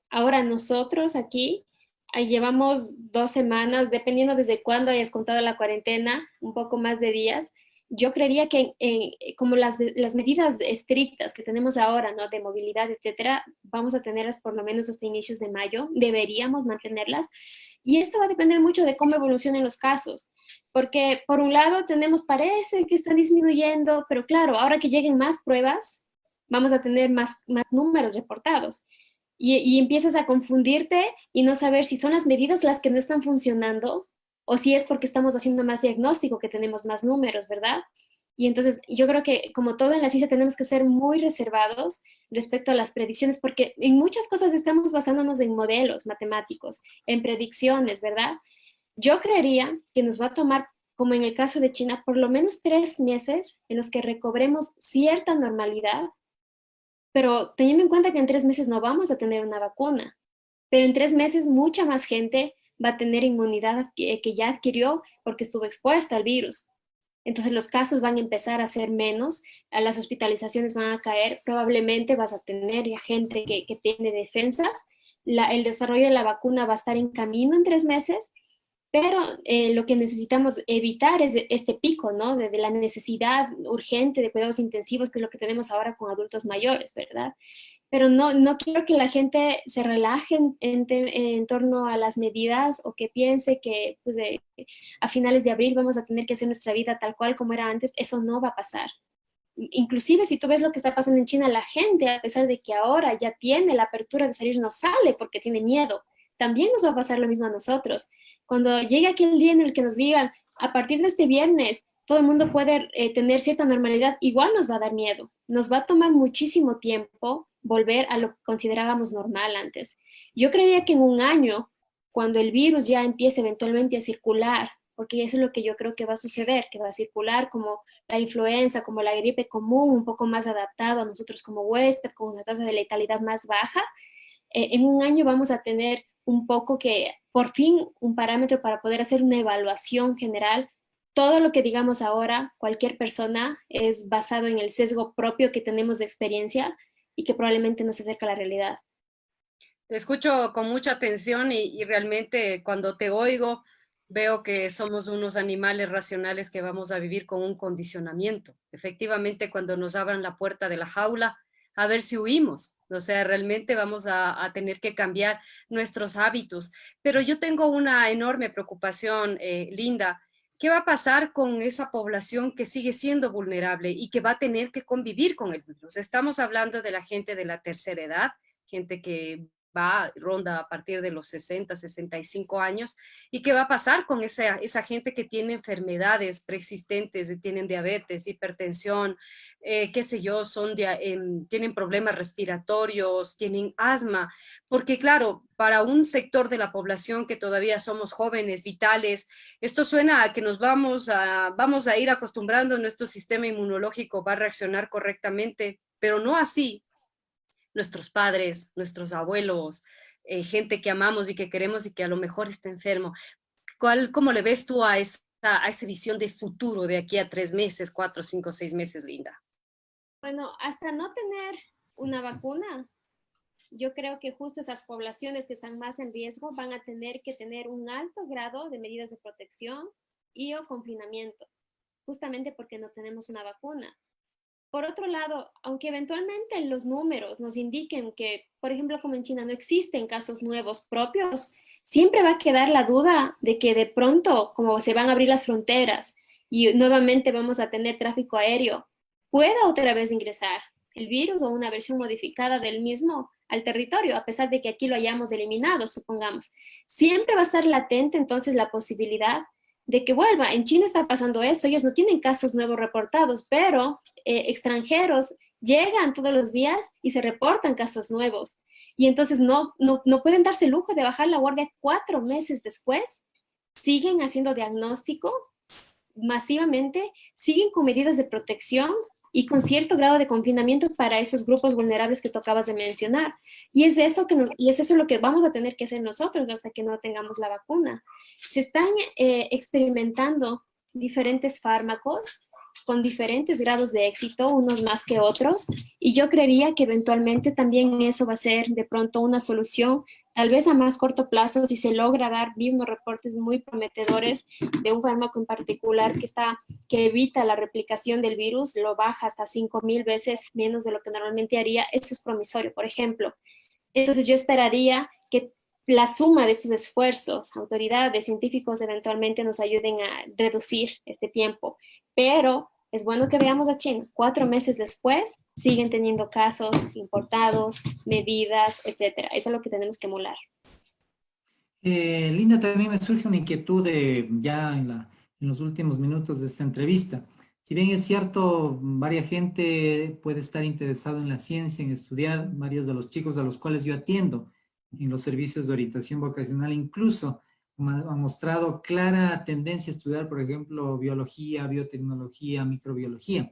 Ahora nosotros aquí llevamos 2 semanas, dependiendo desde cuándo hayas contado la cuarentena, un poco más de días. Yo creería que como las medidas estrictas que tenemos ahora, ¿no? De movilidad, etcétera, vamos a tenerlas por lo menos hasta inicios de mayo, deberíamos mantenerlas. Y esto va a depender mucho de cómo evolucionen los casos, porque por un lado parece que están disminuyendo, pero claro, ahora que lleguen más pruebas, vamos a tener más números reportados. Y empiezas a confundirte y no saber si son las medidas las que no están funcionando o si es porque estamos haciendo más diagnóstico que tenemos más números, ¿verdad? Y entonces yo creo que como todo en la ciencia tenemos que ser muy reservados respecto a las predicciones, porque en muchas cosas estamos basándonos en modelos matemáticos, en predicciones, ¿verdad? Yo creería que nos va a tomar, como en el caso de China, por lo menos 3 meses en los que recobremos cierta normalidad, pero teniendo en cuenta que en 3 meses no vamos a tener una vacuna, pero en 3 meses mucha más gente va a tener inmunidad que ya adquirió porque estuvo expuesta al virus. Entonces los casos van a empezar a ser menos, las hospitalizaciones van a caer, probablemente vas a tener ya gente que tiene defensas, el desarrollo de la vacuna va a estar en camino en 3 meses, pero lo que necesitamos evitar es este pico, ¿no? De la necesidad urgente de cuidados intensivos, que es lo que tenemos ahora con adultos mayores, ¿verdad? Pero no quiero que la gente se relaje en torno a las medidas o que piense que pues, a finales de abril vamos a tener que hacer nuestra vida tal cual como era antes. Eso no va a pasar. Inclusive si tú ves lo que está pasando en China, la gente, a pesar de que ahora ya tiene la apertura de salir, no sale porque tiene miedo. También nos va a pasar lo mismo a nosotros. Cuando llegue aquel día en el que nos digan, a partir de este viernes, todo el mundo puede tener cierta normalidad, igual nos va a dar miedo. Nos va a tomar muchísimo tiempo volver a lo que considerábamos normal antes. Yo creía que en un año, cuando el virus ya empiece eventualmente a circular, porque eso es lo que yo creo que va a suceder, que va a circular como la influenza, como la gripe común, un poco más adaptado a nosotros como huésped, con una tasa de letalidad más baja, en un año vamos a tener un poco que, por fin, un parámetro para poder hacer una evaluación general. Todo lo que digamos ahora, cualquier persona, es basado en el sesgo propio que tenemos de experiencia y que probablemente no se acerca a la realidad. Te escucho con mucha atención y realmente cuando te oigo veo que somos unos animales racionales que vamos a vivir con un condicionamiento. Efectivamente, cuando nos abran la puerta de la jaula, a ver si huimos. O sea, realmente vamos a tener que cambiar nuestros hábitos. Pero yo tengo una enorme preocupación, Linda. ¿Qué va a pasar con esa población que sigue siendo vulnerable y que va a tener que convivir con el virus? Estamos hablando de la gente de la tercera edad, gente que ronda a partir de los 60, 65 años, y qué va a pasar con esa gente que tiene enfermedades preexistentes, tienen diabetes, hipertensión, qué sé yo, tienen problemas respiratorios, tienen asma, porque claro, para un sector de la población que todavía somos jóvenes, vitales, esto suena a que vamos a ir acostumbrando, nuestro sistema inmunológico va a reaccionar correctamente, pero no así nuestros padres, nuestros abuelos, gente que amamos y que queremos y que a lo mejor está enfermo. ¿Cómo le ves tú a esa visión de futuro de aquí a 3 meses, 4, 5, 6 meses, Linda? Bueno, hasta no tener una vacuna, yo creo que justo esas poblaciones que están más en riesgo van a tener que tener un alto grado de medidas de protección y o confinamiento, justamente porque no tenemos una vacuna. Por otro lado, aunque eventualmente los números nos indiquen que, por ejemplo, como en China no existen casos nuevos propios, siempre va a quedar la duda de que de pronto, como se van a abrir las fronteras y nuevamente vamos a tener tráfico aéreo, pueda otra vez ingresar el virus o una versión modificada del mismo al territorio, a pesar de que aquí lo hayamos eliminado, supongamos. Siempre va a estar latente entonces la posibilidad de que vuelva. En China está pasando eso, ellos no tienen casos nuevos reportados, pero extranjeros llegan todos los días y se reportan casos nuevos. Y entonces no pueden darse el lujo de bajar la guardia 4 meses después. Siguen haciendo diagnóstico masivamente, siguen con medidas de protección y con cierto grado de confinamiento para esos grupos vulnerables que tú acabas de mencionar. Y es eso, y es eso lo que vamos a tener que hacer nosotros hasta que no tengamos la vacuna. Se están experimentando diferentes fármacos con diferentes grados de éxito, unos más que otros, y yo creería que eventualmente también eso va a ser de pronto una solución, tal vez a más corto plazo, si se logra dar, vi unos reportes muy prometedores de un fármaco en particular que evita la replicación del virus, lo baja hasta 5,000 veces menos de lo que normalmente haría, eso es promisorio, por ejemplo. Entonces yo esperaría que la suma de estos esfuerzos, autoridades, científicos, eventualmente nos ayuden a reducir este tiempo. Pero es bueno que veamos a China. 4 meses después siguen teniendo casos importados, medidas, etcétera. Eso es lo que tenemos que emular. Linda, también me surge una inquietud ya en los últimos minutos de esta entrevista. Si bien es cierto, varias gente puede estar interesado en la ciencia, en estudiar, varios de los chicos a los cuales yo atiendo en los servicios de orientación vocacional, incluso han mostrado clara tendencia a estudiar, por ejemplo, biología, biotecnología, microbiología.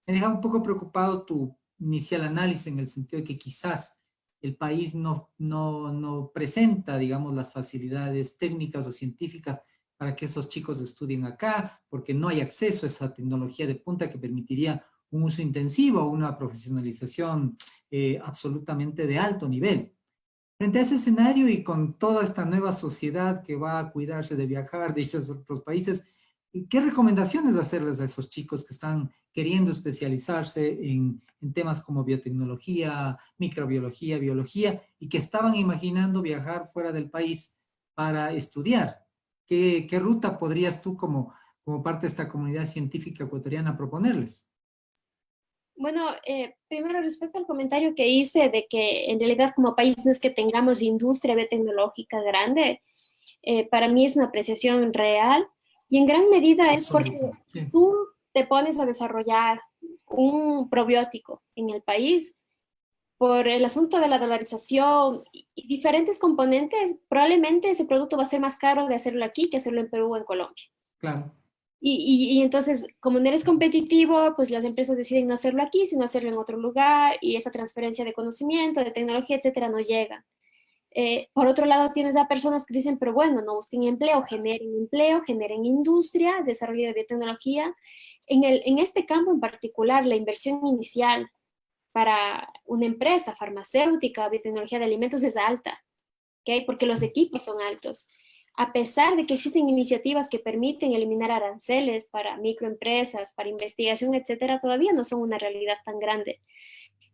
Me deja un poco preocupado tu inicial análisis en el sentido de que quizás el país no presenta, digamos, las facilidades técnicas o científicas para que esos chicos estudien acá, porque no hay acceso a esa tecnología de punta que permitiría un uso intensivo, una profesionalización absolutamente de alto nivel. Frente a ese escenario y con toda esta nueva sociedad que va a cuidarse de viajar, de irse a otros países, ¿qué recomendaciones hacerles a esos chicos que están queriendo especializarse en temas como biotecnología, microbiología, biología y que estaban imaginando viajar fuera del país para estudiar? ¿Qué ruta podrías tú como parte de esta comunidad científica ecuatoriana proponerles? Bueno, primero respecto al comentario que hice de que en realidad como país no es que tengamos industria biotecnológica grande, para mí es una apreciación real y en gran medida es porque Absoluto, sí, tú te pones a desarrollar un probiótico en el país por el asunto de la dolarización y diferentes componentes, probablemente ese producto va a ser más caro de hacerlo aquí que hacerlo en Perú o en Colombia. claro. Y entonces, como no eres competitivo, pues las empresas deciden no hacerlo aquí, sino hacerlo en otro lugar y esa transferencia de conocimiento, de tecnología, etcétera, no llega. Por otro lado, tienes a personas que dicen, pero bueno, no busquen empleo, generen industria, desarrollo de biotecnología. En este campo en particular, la inversión inicial para una empresa farmacéutica, biotecnología de alimentos es alta, ¿ok? Porque los equipos son altos. A pesar de que existen iniciativas que permiten eliminar aranceles para microempresas, para investigación, etcétera, todavía no son una realidad tan grande.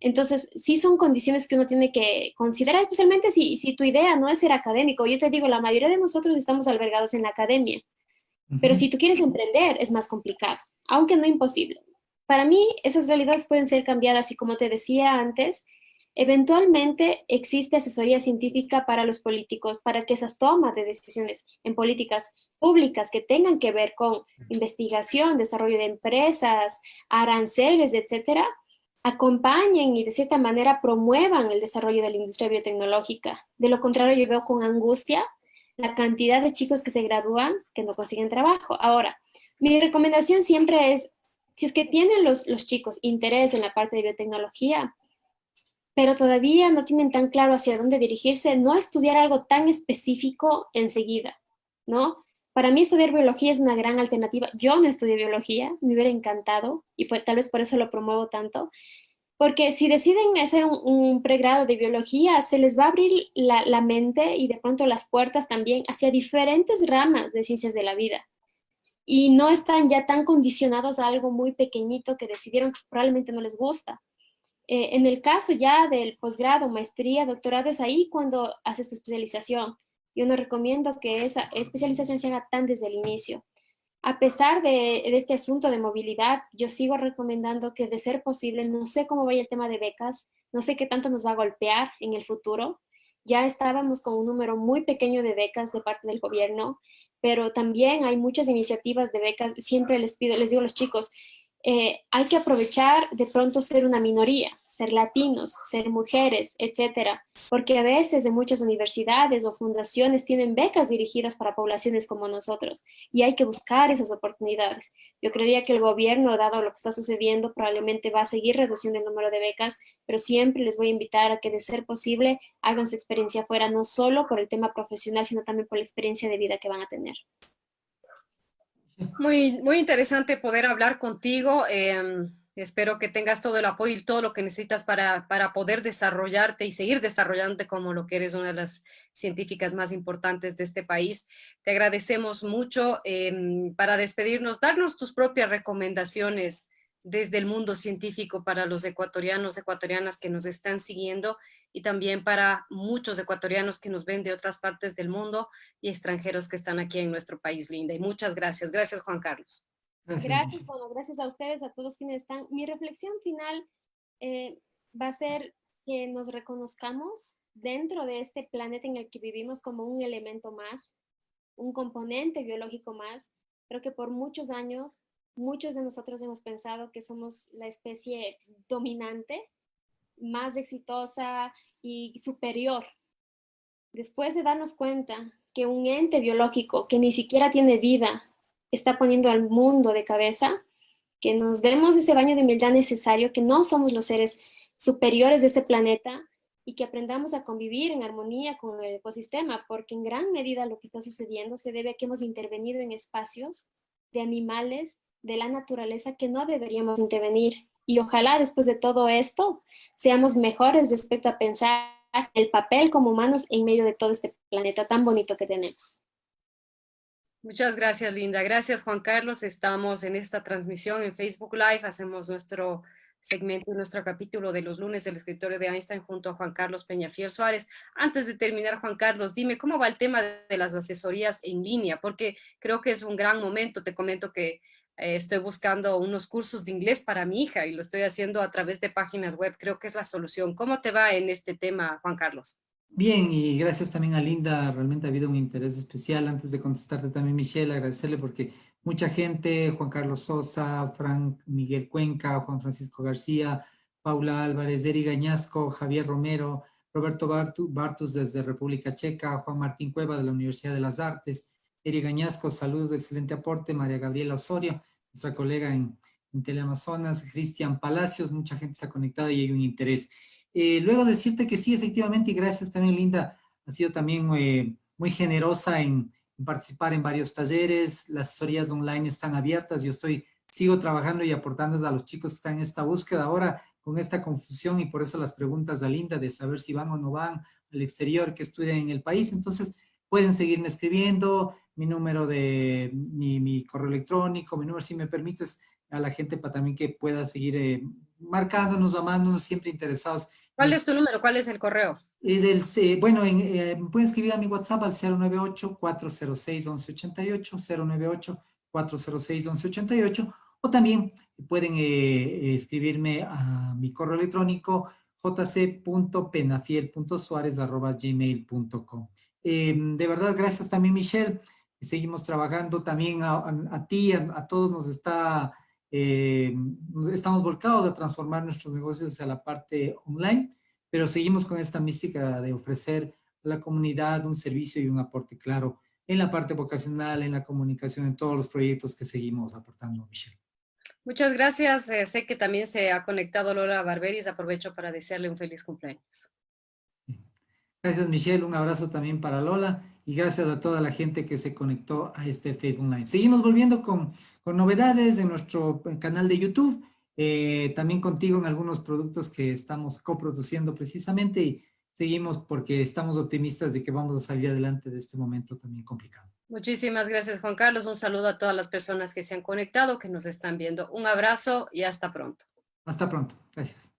Entonces, sí son condiciones que uno tiene que considerar, especialmente si tu idea no es ser académico. Yo te digo, la mayoría de nosotros estamos albergados en la academia, pero Ujú. si tú quieres emprender es más complicado, aunque no imposible. Para mí, esas realidades pueden ser cambiadas y como te decía antes, eventualmente existe asesoría científica para los políticos, para que esas tomas de decisiones en políticas públicas que tengan que ver con investigación, desarrollo de empresas, aranceles, etcétera, acompañen y de cierta manera promuevan el desarrollo de la industria biotecnológica. De lo contrario, yo veo con angustia la cantidad de chicos que se gradúan que no consiguen trabajo. Ahora, mi recomendación siempre es, si es que tienen los chicos interés en la parte de biotecnología, pero todavía no tienen tan claro hacia dónde dirigirse, no estudiar algo tan específico enseguida, ¿no? Para mí estudiar biología es una gran alternativa. Yo no estudié biología, me hubiera encantado y pues, tal vez por eso lo promuevo tanto, porque si deciden hacer un pregrado de biología, se les va a abrir la mente y de pronto las puertas también hacia diferentes ramas de ciencias de la vida. Y no están ya tan condicionados a algo muy pequeñito que decidieron que probablemente no les gusta. En el caso ya del posgrado, maestría, doctorado, es ahí cuando haces tu especialización. Yo no recomiendo que esa especialización se haga tan desde el inicio. A pesar de este asunto de movilidad, yo sigo recomendando que de ser posible, no sé cómo vaya el tema de becas, no sé qué tanto nos va a golpear en el futuro. Ya estábamos con un número muy pequeño de becas de parte del gobierno, pero también hay muchas iniciativas de becas. Siempre les pido, les digo a los chicos, hay que aprovechar de pronto ser una minoría, ser latinos, ser mujeres, etcétera, porque a veces en muchas universidades o fundaciones tienen becas dirigidas para poblaciones como nosotros y hay que buscar esas oportunidades. Yo creería que el gobierno, dado lo que está sucediendo, probablemente va a seguir reduciendo el número de becas, pero siempre les voy a invitar a que, de ser posible, hagan su experiencia afuera, no solo por el tema profesional, sino también por la experiencia de vida que van a tener. Muy, muy interesante poder hablar contigo. Espero que tengas todo el apoyo y todo lo que necesitas para poder desarrollarte y seguir desarrollándote como lo que eres una de las científicas más importantes de este país. Te agradecemos mucho. Para despedirnos, darnos tus propias recomendaciones desde el mundo científico para los ecuatorianos, ecuatorianas que nos están siguiendo y también para muchos ecuatorianos que nos ven de otras partes del mundo y extranjeros que están aquí en nuestro país, Linda. Y muchas gracias. Gracias, Juan Carlos. Gracias, Gracias, Michelle. bueno, gracias a ustedes, a todos quienes están. Mi reflexión final eh, va a ser que nos reconozcamos dentro de este planeta en el que vivimos como un elemento más, un componente biológico más, pero que por muchos años muchos de nosotros hemos pensado que somos la especie dominante, más exitosa y superior. Después de darnos cuenta que un ente biológico que ni siquiera tiene vida está poniendo al mundo de cabeza, que nos demos ese baño de humildad necesario, que no somos los seres superiores de este planeta y que aprendamos a convivir en armonía con el ecosistema, porque en gran medida lo que está sucediendo se debe a que hemos intervenido en espacios de animales, de la naturaleza que no deberíamos intervenir. Y ojalá después de todo esto seamos mejores respecto a pensar el papel como humanos en medio de todo este planeta tan bonito que tenemos. Muchas gracias, Linda. Gracias, Juan Carlos. Estamos en esta transmisión en Facebook Live. Hacemos nuestro segmento, nuestro capítulo de los lunes del escritorio de Einstein junto a Juan Carlos Peñafiel Suárez. Antes de terminar, Juan Carlos, dime cómo va el tema de las asesorías en línea, porque creo que es un gran momento. Te comento que estoy buscando unos cursos de inglés para mi hija y lo estoy haciendo a través de páginas web. Creo que es la solución. ¿Cómo te va en este tema, Juan Carlos? Bien, y gracias también a Linda, realmente ha habido un interés especial. Antes de contestarte también, Michelle, agradecerle porque mucha gente, Juan Carlos Sosa, Frank Miguel Cuenca, Juan Francisco García, Paula Álvarez, Eri Gañasco, Javier Romero, Roberto Bartus desde República Checa, Juan Martín Cueva de la Universidad de las Artes, Eri Gañasco, saludos, excelente aporte, María Gabriela Osorio, nuestra colega en Teleamazonas, Cristian Palacios, mucha gente se ha conectado y hay un interés. Luego decirte que sí, efectivamente, y gracias también, Linda, ha sido también muy generosa en participar en varios talleres, las asesorías online están abiertas, sigo trabajando y aportando a los chicos que están en esta búsqueda ahora con esta confusión y por eso las preguntas a Linda de saber si van o no van al exterior, que estudian en el país, entonces pueden seguirme escribiendo, mi correo electrónico, mi número, si me permites, a la gente para también que pueda seguir marcándonos, llamándonos, siempre interesados. ¿Cuál es tu número? ¿Cuál es el correo? Bueno, me pueden escribir a mi WhatsApp al 098-406-1188, 098-406-1188, o también pueden escribirme a mi correo electrónico jc.penafiel.suarez@gmail.com. De verdad, gracias también, Michelle. Seguimos trabajando también a ti, a todos estamos volcados a transformar nuestros negocios hacia la parte online, pero seguimos con esta mística de ofrecer a la comunidad un servicio y un aporte claro en la parte vocacional, en la comunicación, en todos los proyectos que seguimos aportando, Michelle. Muchas gracias. Sé que también se ha conectado Lola Barberis. Aprovecho para desearle un feliz cumpleaños. Gracias, Michelle. Un abrazo también para Lola y gracias a toda la gente que se conectó a este Facebook Live. Seguimos volviendo con novedades en nuestro canal de YouTube, también contigo en algunos productos que estamos coproduciendo precisamente y seguimos porque estamos optimistas de que vamos a salir adelante de este momento también complicado. Muchísimas gracias, Juan Carlos. Un saludo a todas las personas que se han conectado, que nos están viendo. Un abrazo y hasta pronto. Hasta pronto. Gracias.